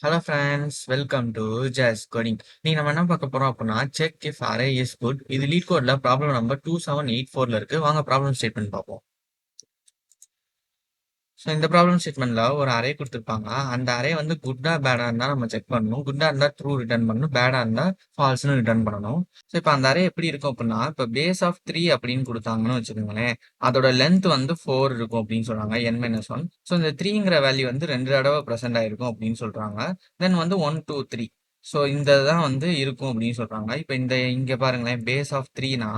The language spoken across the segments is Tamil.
ஹலோ ஃப்ரெண்ட்ஸ், வெல்கம் டு ஜாஸ் கோடிங். நீ நம்ம என்ன பார்க்க போறோம் அப்படின்னா, check if array is good. இது லீட் கோட்ல ப்ராப்ளம் நம்பர் 2784ல இருக்கு. வாங்க ப்ராப்ளம் ஸ்டேட்மெண்ட் பார்ப்போம். ஸோ இந்த ப்ராப்ளம் ஸ்டேட்மெண்ட்ல ஒரு அரே கொடுத்துருப்பாங்க. அந்த அரே வந்து குட்டா பேடா இருந்தா நம்ம செக் பண்ணணும். குட்டா இருந்தா ட்ரூ ரிட்டர்ன் பண்ணணும், பேடா இருந்தா ஃபால்ஸ்னு ரிட்டர்ன் பண்ணணும். ஸோ இப்போ அந்த அரே எப்படி இருக்கும் அப்படின்னா, இப்போ பேஸ் ஆஃப் 3 அப்படின்னு கொடுத்தாங்கன்னு வச்சுக்கோங்களேன். அதோட லென்த் வந்து 4 இருக்கும் அப்படின்னு சொல்றாங்க, n-1. ஸோ இந்த 3ங்கிற வேல்யூ வந்து 2 தடவை ப்ரெசென்ட் ஆயிருக்கும் அப்படின்னு சொல்றாங்க. தென் வந்து 1 2 3. ஸோ இந்த தான் வந்து இருக்கும் அப்படின்னு சொல்றாங்க. இப்போ இங்க பாருங்களேன், பேஸ் ஆஃப் 3னா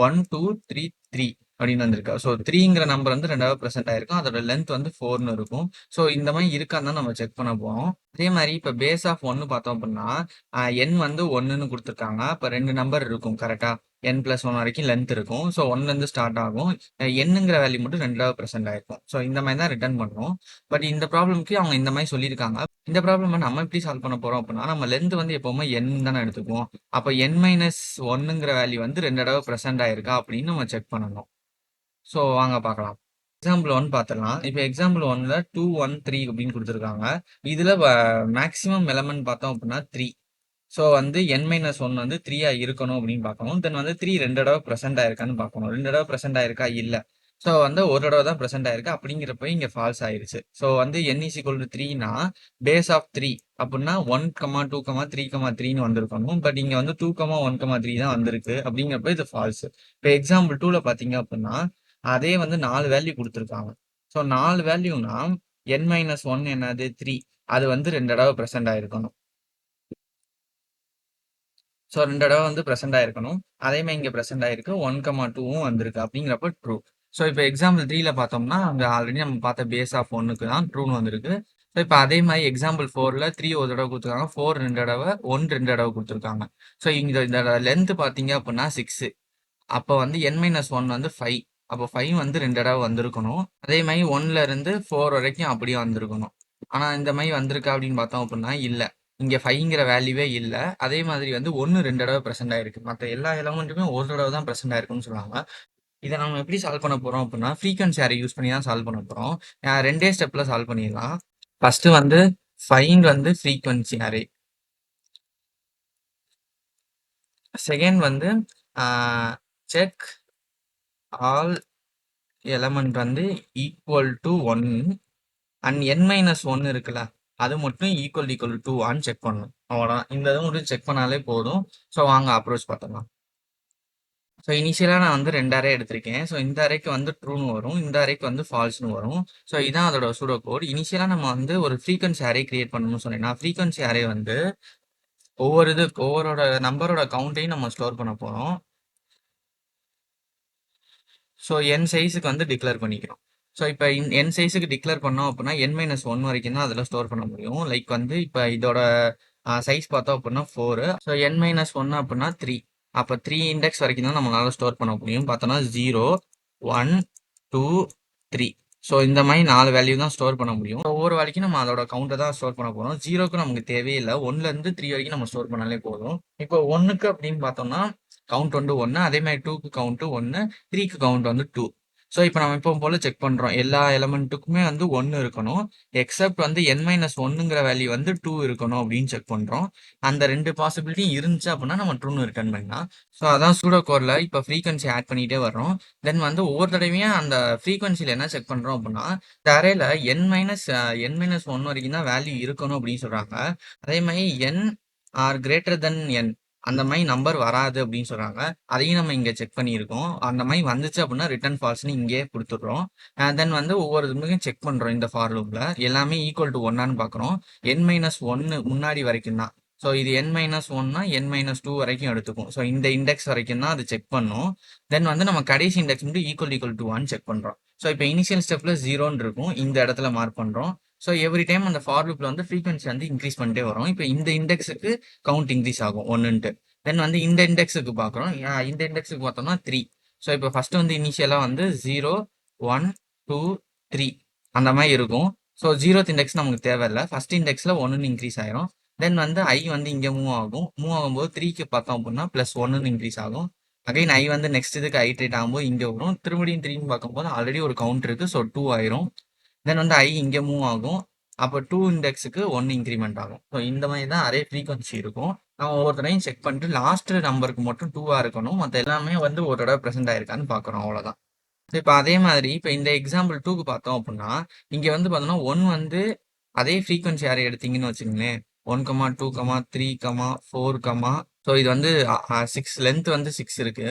1 2 3 3 அப்படின்னு வந்திருக்கு. ஸோ 3ங்கிற நம்பர் வந்து 2வது ப்ரெசென்ட் ஆயிருக்கும். அதோட லென்த் வந்து 4ன்னு இருக்கும். ஸோ இந்த மாதிரி இருக்கான்னு தான் நம்ம செக் பண்ண போறோம். அதே மாதிரி இப்போ பேஸ் ஆஃப் 1 பார்த்தோம் அப்படின்னா n வந்து 1ன்னு கொடுத்துருக்காங்க. அப்போ 2 நம்பர் இருக்கும் கரெக்டா. n+1 வரைக்கும் லென்த் இருக்கும். ஸோ 1லேருந்து ஸ்டார்ட் ஆகும். என்னங்கிற வேல்யூ மட்டும் 2வது ப்ரெசென்ட் ஆயிருக்கும். ஸோ இந்த மாதிரி தான் ரிட்டர்ன் பண்ணுவோம். பட் இந்த ப்ராப்ளம்க்கு அவங்க இந்த மாதிரி சொல்லியிருக்காங்க. இந்த ப்ராப்ளம் நம்ம எப்படி சால்வ் பண்ண போறோம் அப்படின்னா, நம்ம லென்த் வந்து எப்பவுமே n தானே எடுத்துக்குவோம். அப்போ n-1ங்கிற வேல்யூ வந்து 2 தடவை ப்ரெசென்ட் ஆயிருக்கா அப்படின்னு நம்ம செக் பண்ணணும். ஸோ வாங்க பார்க்கலாம். எக்ஸாம்பிள் 1 பார்த்துடலாம். இப்போ எக்ஸாம்பிள் 1ல 2 1 3 அப்படின்னு கொடுத்துருக்காங்க. இதுல மேக்ஸிமம் எலமெண்ட் பார்த்தோம் அப்படின்னா 3. ஸோ வந்து n-1 வந்து 3 இருக்கணும் அப்படின்னு பார்க்கணும். தென் வந்து 3 2 தடவை ப்ரெசென்ட் ஆயிருக்கான்னு பார்க்கணும். 2 தடவை ப்ரெசென்ட் ஆயிருக்கா இல்ல. ஸோ வந்து ஒரு தடவை தான் ப்ரெசென்ட் ஆயிருக்கு. அப்படிங்கிறப்ப இங்க ஃபால்ஸ் ஆயிருச்சு. ஸோ வந்து n is equal to 3னா பேஸ் ஆஃப் 3 அப்படின்னா 1 2 3 3ன்னு வந்திருக்கணும். பட் இங்க வந்து 2 1 3 தான் வந்திருக்கு. அப்படிங்கிறப்ப இது ஃபால்ஸ். இப்போ எக்ஸாம்பிள் 2ல பாத்தீங்க அப்படின்னா அதே வந்து 4 வேல்யூ கொடுத்துருக்காங்க. ஸோ 4 வேல்யூனா n-1 என்னது 3. அது வந்து 2 தடவை ப்ரெசென்ட் ஆயிருக்கணும். ஸோ 2 தடவை வந்து ப்ரெசென்ட் ஆயிருக்கணும். அதே மாதிரி இங்க ப்ரெசென்ட் ஆயிருக்கு. 1 2வும் வந்திருக்கு. அப்படிங்கிறப்ப ட்ரூ. ஸோ இப்போ எக்ஸாம்பிள் 3ல பார்த்தோம்னா அங்க ஆல்ரெடி நம்ம பார்த்த பேஸ் ஆஃப் 1க்கு தான் ட்ரூன்னு வந்திருக்கு. ஸோ இப்போ அதே மாதிரி எக்ஸாம்பிள் 4ல 3 ஒரு தடவை கொடுத்துருக்காங்க, 4 2 தடவை, 1 2 தடவை கொடுத்துருக்காங்க. ஸோ இங்க இந்த லென்த் பார்த்தீங்க அப்படின்னா 6. அப்போ வந்து n-1 வந்து 5. அப்போ 5 வந்து 2 தடவை வந்திருக்கணும். அதே மாதிரி 1ல இருந்து 4 வரைக்கும் அப்படியே வந்திருக்கணும். ஆனா இந்த மாதிரி வந்திருக்கா அப்படின்னு பார்த்தோம் அப்படின்னா இல்ல. இங்க 5ங்கிற வேல்யூவே இல்ல. அதே மாதிரி வந்து 1 2 தடவை ப்ரெசென்ட் ஆயிருக்கு. மற்ற எல்லா எலமெண்ட்டுமே ஒரு தடவை தான் ப்ரெசென்ட் ஆயிருக்குன்னு சொல்லுவாங்க. இதை நம்ம எப்படி சால்வ் பண்ண போறோம் அப்படின்னா, ஃப்ரீக்வன்சி அரே யூஸ் பண்ணி தான் சால்வ் பண்ண போறோம். 2 ஸ்டெப்ல சால்வ் பண்ணிடலாம். ஃபர்ஸ்ட் வந்து ஃபைண்ட் வந்து ஃப்ரீக்வன்சி அரே. செகண்ட் வந்து செக் ஆல் எலமெண்ட் வந்து ஈக்குவல் டு 1 அண்ட் n-1 இருக்குல்ல, அது மட்டும் ஈக்குவல் டு 1 செக் பண்ணணும். அவ்வளோதான். இந்த இது மட்டும் செக் பண்ணாலே போதும். ஸோ வாங்க அப்ரோச் பார்த்துக்கலாம். ஸோ இனிஷியலாக நான் வந்து 2 அரே எடுத்திருக்கேன். ஸோ இந்த அரேக்கு வந்து ட்ரூன்னு வரும், இந்த அரேக்கு வந்து ஃபால்ஸ்னு வரும். ஸோ இதான் அதோட சூடோ கோட். இனிஷியலாக நம்ம வந்து ஒரு ஃப்ரீக்வன்சி அரே கிரியேட் பண்ணணும்னு சொன்னேன். நான் ஃப்ரீக்வன்சி அரே வந்து ஒவ்வொரு நம்பரோட கவுண்ட்டையும் நம்ம ஸ்டோர் பண்ண போகிறோம். ஸோ என் சைஸுக்கு வந்து டிக்ளேர் பண்ணிக்கிறோம். ஸோ இப்போ என் சைஸுக்கு டிக்ளேர் பண்ணோம் அப்படின்னா n-1 வரைக்கும் தான் அதில் ஸ்டோர் பண்ண முடியும். லைக் வந்து இப்போ இதோட சைஸ் பார்த்தோம் அப்படின்னா 4. ஸோ n-1 அப்படின்னா 3. அப்போ 3 இண்டெக்ஸ் வரைக்கும் தான் நம்மளால ஸ்டோர் பண்ண முடியும். பார்த்தோன்னா 0 1 2 3. ஸோ இந்த மாதிரி 4 வேல்யூ தான் ஸ்டோர் பண்ண முடியும். ஒவ்வொரு வேலைக்கும் நம்ம அதோட கவுண்டை தான் ஸ்டோர் பண்ண போகிறோம். 0க்கு நமக்கு தேவையில்லை. 1லேருந்து 3 வரைக்கும் நம்ம ஸ்டோர் பண்ணாலே போதும். இப்போ 1க்கு அப்படின்னு பார்த்தோம்னா கவுண்ட் வந்து 1. அதே மாதிரி 2க்கு கவுண்ட் 1, 3க்கு கவுண்ட் வந்து 2. ஸோ இப்போ நம்ம இப்போ போல செக் பண்றோம். எல்லா எலமெண்ட்டுக்குமே வந்து 1 இருக்கணும். எக்ஸப்ட் வந்து n-1ங்கிற வேல்யூ வந்து 2 இருக்கணும் அப்படின்னு செக் பண்றோம். அந்த 2 பாசிபிலிட்டி இருந்துச்சு அப்படின்னா நம்ம ட்ரூன்னு ரிட்டர்ன் பண்ணலாம். ஸோ அதான் சூடோ கோட்ல இப்போ ஃப்ரீக்வன்சி ஆட் பண்ணிட்டே வர்றோம். தென் வந்து ஒவ்வொரு தடவையும் அந்த ஃப்ரீக்வன்சியில் என்ன செக் பண்றோம் அப்படின்னா, இந்த அரேல n-1 வரைக்கும் தான் வேல்யூ இருக்கணும் அப்படின்னு சொல்றாங்க. அதே மாதிரி n or greater than n அந்த மாதிரி நம்பர் வராது அப்படின்னு சொல்றாங்க. அதையும் நம்ம இங்க செக் பண்ணியிருக்கோம். அந்த மாதிரி வந்துச்சு அப்படின்னா ரிட்டர்ன் ஃபால்ஸ்னு இங்கே கொடுத்துடுறோம். தென் வந்து ஒவ்வொரு இதுக்கும் செக் பண்றோம். இந்த ஃபார் லூப்ல எல்லாமே ஈக்குவல் டு 1 பார்க்குறோம். n-1 முன்னாடி வரைக்கும் தான். ஸோ இது n-1னா n-2 வரைக்கும் எடுத்துக்கும். ஸோ இந்த இண்டெக்ஸ் வரைக்கும் தான் அது செக் பண்ணும். தென் வந்து நம்ம கடைசி இண்டெக்ஸ் மட்டும் ஈக்குவல் டு 1 செக் பண்றோம். ஸோ இப்போ இனிஷியல் ஸ்டெப்ல 0ன்னு இருக்கும். இந்த இடத்துல மார்க் பண்றோம். ஸோ எவ்ரி டைம் அந்த ஃபார் லூப்ல வந்து ஃப்ரீக்வன்சி வந்து இன்க்ரீஸ் பண்ணிட்டே வரும். இப்போ இந்த இண்டெக்ஸுக்கு கவுண்ட் இன்க்ரீஸ் ஆகும் 1ன்ட்டு. தென் வந்து இந்த இண்டெக்ஸுக்கு பார்க்குறோம். இந்த இண்டெக்ஸுக்கு பார்த்தோம்னா 3. ஸோ இப்போ ஃபர்ஸ்ட் வந்து இனிஷியலாக வந்து 0 1 2 3 அந்த மாதிரி இருக்கும். ஸோ 0th இண்டெக்ஸ் நமக்கு தேவையில்லை. ஃபர்ஸ்ட் இண்டெக்ஸில் 1ன்னு இன்க்ரீஸ் ஆயிரும். தென் வந்து ஐ வந்து இங்கே மூவ் ஆகும். மூவ் ஆகும்போது 3க்கு பார்த்தோம் அப்படின்னா +1ன்னு இன்க்ரீஸ் ஆகும். அகைன் ஐ வந்து நெக்ஸ்ட் இதுக்கு ஐட்ரேட் ஆகும்போது இங்கே வரும். திரும்படியும் 3ன்னு பார்க்கும்போது ஆல்ரெடி ஒரு கவுண்ட் இருக்கு. ஸோ 2 ஆயிரும். தென் வந்து ஐ இங்கே மூவ் ஆகும். அப்போ 2 இண்டெக்ஸுக்கு 1 இன்க்ரிமெண்ட் ஆகும். ஸோ இந்த மாதிரி தான் அரே ஃப்ரீக்வன்சி இருக்கும். நம்ம ஒவ்வொருத்தரையும் செக் பண்ணிட்டு லாஸ்ட் நம்பருக்கு மட்டும் 2 இருக்கணும். மற்ற எல்லாமே வந்து ஒரு தடவை ப்ரெசென்ட் ஆயிருக்கான்னு பார்க்குறோம், அவ்வளோதான். ஸோ இப்போ அதே மாதிரி இப்போ இந்த எக்ஸாம்பிள் 2க்கு பார்த்தோம் அப்படின்னா இங்கே வந்து பார்த்தோம்னா 1 வந்து அதே ஃப்ரீக்வன்சி அரே எடுத்தீங்கன்னு வச்சுக்கோங்களேன், 1, 2, 3, 4, ஸோ இது வந்து 6 லென்த் வந்து 6 இருக்கு.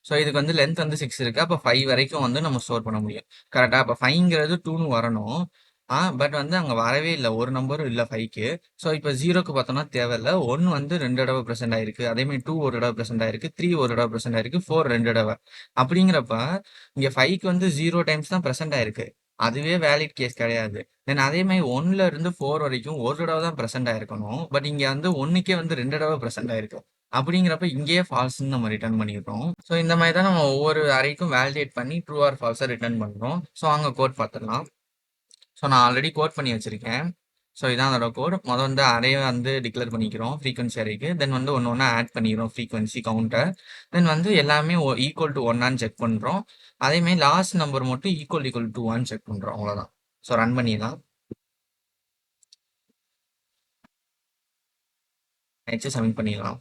ஸோ இதுக்கு வந்து லென்த் வந்து 6 இருக்கு. அப்போ 5 வரைக்கும் வந்து நம்ம ஸ்டோர் பண்ண முடியும். கரெக்டா? அப்போ 5ங்கிறது 2ன்னு வரணும். பட் வந்து அங்கே வரவே இல்லை, ஒரு நம்பரும் இல்லை 5க்கு. ஸோ இப்போ 0க்கு பார்த்தோம்னா தேவையில்ல. 1 வந்து 2 தடவை ப்ரெசென்ட் ஆயிருக்கு. அதே மாதிரி 2 ஒரு தடவை ப்ரெசென்ட் ஆயிருக்கு. 3 ஒரு தடவை ப்ரெசென்ட் ஆயிருக்கு. 4 2 தடவை. அப்படிங்கிறப்ப இங்கே 5க்கு வந்து 0 டைம்ஸ் தான் ப்ரெசென்ட் ஆயிருக்கு. அதுவே வேலிட் கேஸ் கிடையாது. தென் அதே மாதிரி 1ல இருந்து 4 வரைக்கும் ஒரு தடவை தான் ப்ரெசென்ட் ஆயிருக்கணும். பட் இங்கே வந்து 1க்கே வந்து 2 தடவை ப்ரெசென்ட் ஆயிருக்கு. அப்படிங்கிறப்ப இங்கேயே ஃபால்ஸ்ன்னு நம்ம ரிட்டர்ன் பண்ணிடுறோம். ஸோ இந்த மாதிரி தான் நம்ம ஒவ்வொரு அரேக்கும் வேலிடேட் பண்ணி ட்ரூ ஆர் ஃபால்ஸை ரிட்டர்ன் பண்ணுறோம். ஸோ அங்கே கோட் பார்த்துடலாம். ஸோ நான் ஆல்ரெடி கோட் பண்ணி வச்சிருக்கேன். ஸோ இதான் அதோட கோட். முதல் வந்து அரே வந்து டிக்ளேர் பண்ணிக்கிறோம் ஃப்ரீக்வன்சி அரேக்கு. தென் வந்து ஒன்று ஒன்றா ஆட் பண்ணிக்கிறோம் ஃப்ரீக்வன்சி கவுண்டர். தென் வந்து எல்லாமே ஈக்குவல் டு 1 செக் பண்ணுறோம். அதேமாதிரி லாஸ்ட் நம்பர் மட்டும் ஈக்குவல் டு 1 செக் பண்ணுறோம், அவ்வளோதான். ஸோ ரன் பண்ணிடலாம். நெக்ஸ்ட் சப்மிட் பண்ணிடலாம்.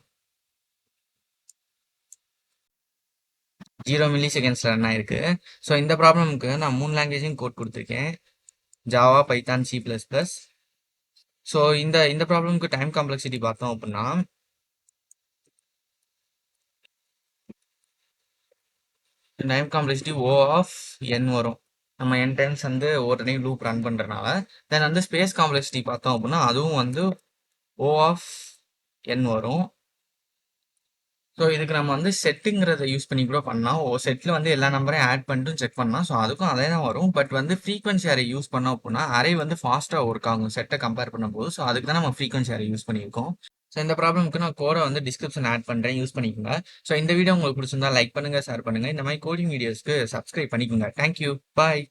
0 மில்லி செகண்ட்ஸில் ரன் ஆயிருக்கு. ஸோ இந்த ப்ராப்ளமுக்கு நான் 3 லாங்குவேஜையும் கோட் கொடுத்துருக்கேன், ஜாவா, பைத்தான், C++. ஸோ இந்த இந்த ப்ராப்ளமுக்கு டைம் காம்ப்ளெக்சிட்டி பார்த்தோம் அப்படின்னா time complexity O of n வரும். நம்ம n டைம்ஸ் வந்து ஒரு டைம் லூப் ரன் பண்ணுறனால. தென் வந்து ஸ்பேஸ் காம்ப்ளெக்சிட்டி பார்த்தோம் அப்படின்னா அதுவும் வந்து O ஆஃப் n வரும். ஸோ இதுக்கு நம்ம வந்து செட்டுங்கிறத யூஸ் பண்ணி கூட பண்ணலாம். செட்டில் வந்து எல்லா நம்பரையும் ஆட் பண்ணிட்டு செக் பண்ணலாம். ஸோ அதுக்கும் அதே தான் வரும். பட் வந்து ஃப்ரீக்வன்சி அரே யூஸ் பண்ணோம் அப்படின்னா அரே வந்து ஃபாஸ்ட்டாக ஒர்க் ஆகும் செட்டை கம்பேர் பண்ணும்போது. ஸோ அதுக்கு தான் நம்ம ஃப்ரீக்வன்சி அரே யூஸ் பண்ணியிருக்கோம். ஸோ இந்த ப்ராப்ளமுக்கு நான் கோடை வந்து டிஸ்கிரிப்ஷன் ஆட் பண்ணுறேன், யூஸ் பண்ணிக்கோங்க. ஸோ இந்த வீடியோ உங்களுக்கு பிடிச்சிருந்தா லைக் பண்ணுங்கள், ஷேர் பண்ணுங்கள். இந்த மாதிரி கோடிங் வீடியோஸ்க்கு சப்ஸ்கிரைப் பண்ணிக்கோங்க. தேங்க்யூ, பாய்.